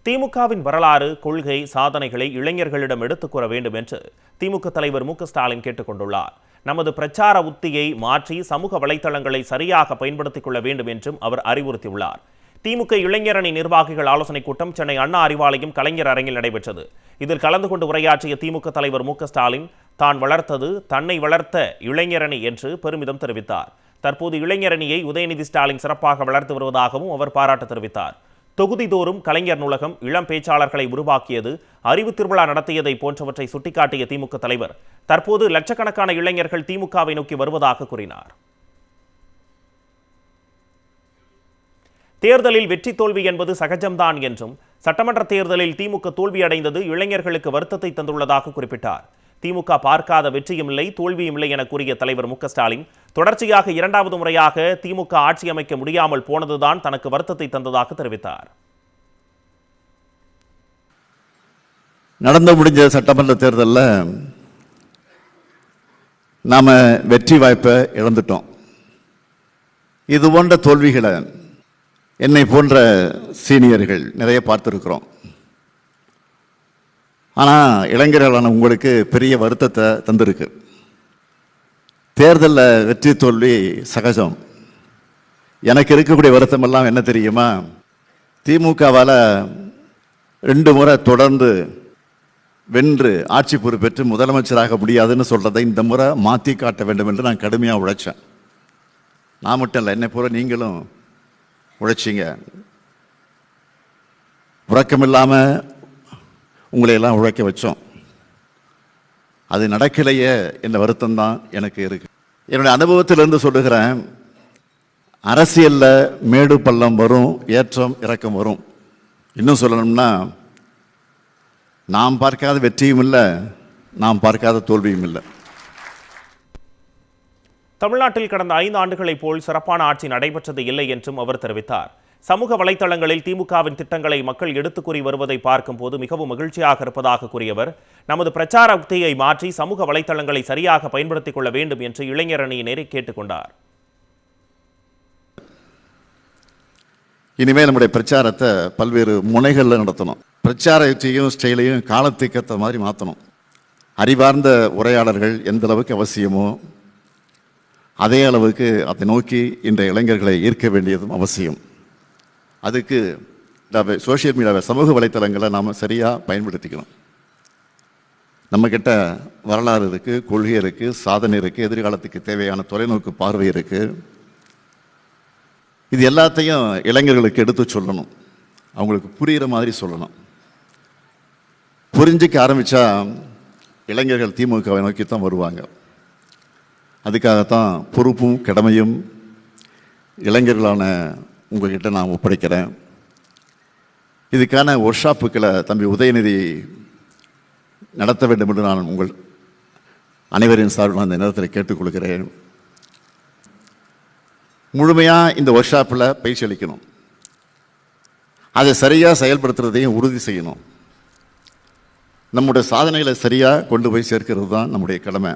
திமுகவின் வரலாறு, கொள்கை, சாதனைகளை இளைஞர்களிடம் எடுத்துக் கூற வேண்டும் என்று திமுக தலைவர் மு.க.ஸ்டாலின் கேட்டுக் கொண்டுள்ளார். நமது பிரச்சார உத்தியை மாற்றி சமூக வலைதளங்களை சரியாக பயன்படுத்திக் கொள்ள வேண்டும் என்றும் அவர் அறிவுறுத்தியுள்ளார். திமுக இளைஞரணி நிர்வாகிகள் ஆலோசனைக் கூட்டம் சென்னை அண்ணா அறிவாலயம் கலைஞர் அரங்கில் நடைபெற்றது. இதில் கலந்து கொண்டு உரையாற்றிய திமுக தலைவர் மு.க.ஸ்டாலின் தான் வளர்த்தது தன்னை வளர்த்த இளைஞரணி என்று பெருமிதம் தெரிவித்தார். தற்போது இளைஞரணியை உதயநிதி ஸ்டாலின் சிறப்பாக வளர்த்து வருவதாகவும் அவர் பாராட்டு தெரிவித்தார். தொகுதிதோறும் கலைஞர் நூலகம், இளம் பேச்சாளர்களை உருவாக்கியது, அறிவு திருவிழா நடத்தியதை போன்றவற்றை சுட்டிக்காட்டிய திமுக தலைவர் தற்போது லட்சக்கணக்கான இளைஞர்கள் திமுகவை நோக்கி வருவதாக கூறினார். தேர்தலில் வெற்றி தோல்வி என்பது சகஜம்தான் என்றும், சட்டமன்ற தேர்தலில் திமுக தோல்வியடைந்தது இளைஞர்களுக்கு வருத்தத்தை தந்துள்ளதாக குறிப்பிட்டார். திமுக பார்க்காத வெற்றியும் இல்லை, தோல்வியும் இல்லை என கூறிய தலைவர் மு.க.ஸ்டாலின் தொடர்ச்சியாக இரண்டாவது முறையாக திமுக ஆட்சி அமைக்க முடியாமல் போனதுதான் தனக்கு வருத்தத்தை தந்ததாக தெரிவித்தார். நடந்து முடிஞ்ச சட்டமன்ற தேர்தலில் நாம வெற்றி வாய்ப்பை இழந்துட்டோம். இது போன்ற தோல்விகளை என்னை போன்ற சீனியர்கள் நிறைய பார்த்துருக்கிறோம். ஆனால் இளைஞர்களான உங்களுக்கு பெரிய வருத்தத்தை தந்திருக்கு. தேர்தலில் வெற்றி தோல்வி சகஜம். எனக்கு இருக்கக்கூடிய வருத்தம் எல்லாம் என்ன தெரியுமா? திமுகவால் 2 முறை தொடர்ந்து வென்று ஆட்சி பொறுப்பேற்று முதலமைச்சராக முடியாதுன்னு சொல்றதை இந்த முறை மாற்றி காட்ட வேண்டும் என்று நான் கடுமையாக உழைச்சேன். நான் மட்டும் இல்லை, என்னை போல நீங்களும் உழைச்சிங்க. உறக்கமில்லாமல் உங்களை எல்லாம் உழைக்க வச்சோம். அது நடக்கலையே என்ற வருத்தம் தான் எனக்கு இருக்கு. என்னுடைய அனுபவத்திலிருந்து சொல்லுகிறேன், அரசியலில் மேடு பள்ளம் வரும், ஏற்றம் இறக்கம் வரும். இன்னும் சொல்லணும்னா, நாம் பார்க்காத வெற்றியும் இல்லை, நாம் பார்க்காத தோல்வியும் இல்லை. தமிழ்நாட்டில் கடந்த 5 ஆண்டுகளைப் போல் சிறப்பான ஆட்சி நடைபெற்றது இல்லை என்றும் அவர் தெரிவித்தார். சமூக வலைதளங்களில் திமுகவின் திட்டங்களை மக்கள் எடுத்துக் கூறி வருவதை பார்க்கும் போது மிகவும் மகிழ்ச்சியாக இருப்பதாக கூறியவர், நமது பிரச்சார உத்தியை மாற்றி சமூக வலைதளங்களை சரியாக பயன்படுத்திக் கொள்ள வேண்டும் என்று இளைஞரணியினரை கேட்டுக்கொண்டார். இனிமேல் நம்முடைய பிரச்சாரத்தை பல்வேறு முனைகளில் நடத்தணும். பிரச்சார யுத்தியையும் ஸ்டைலையும் காலத்துக்கேற்ற மாதிரி மாற்றணும். அறிவார்ந்த உரையாடல்கள் எந்த அளவுக்கு அவசியமோ அதே அளவுக்கு அதை நோக்கி இன்றைய இளைஞர்களை ஈர்க்க வேண்டியதும் அவசியம். அதுக்கு சோசியல் மீடியாவை, சமூக வலைத்தளங்களை நாம் சரியாக பயன்படுத்திக்கணும். நம்மக்கிட்ட வரலாறு இருக்குது, கொள்கை இருக்குது, சாதனை இருக்குது, எதிர்காலத்துக்கு தேவையான தொலைநோக்கு பார்வை இருக்குது. இது எல்லாத்தையும் இளைஞர்களுக்கு எடுத்து சொல்லணும், அவங்களுக்கு புரிகிற மாதிரி சொல்லணும். புரிஞ்சிக்க ஆரம்பித்தா இளைஞர்கள் திமுகவை நோக்கி தான் வருவாங்க. அதுக்காகத்தான் பொறுப்பும் கடமையும் இளைஞர்களான உங்கள்கிட்ட நான் ஒப்படைக்கிறேன். இதுக்கான ஒர்க் ஷாப்புக்களை தம்பி உதயநிதி நடத்த வேண்டும் என்று நான் உங்கள் அனைவரின் சார்பில் அந்த நேரத்தில் கேட்டுக்கொள்கிறேன். முழுமையாக இந்த ஒர்க் ஷாப்பில் பயிற்சி அளிக்கணும். அதை சரியாக செயல்படுத்துறதையும் உறுதி செய்யணும். நம்முடைய சாதனைகளை சரியாக கொண்டு போய் சேர்க்கிறது தான் நம்முடைய கடமை.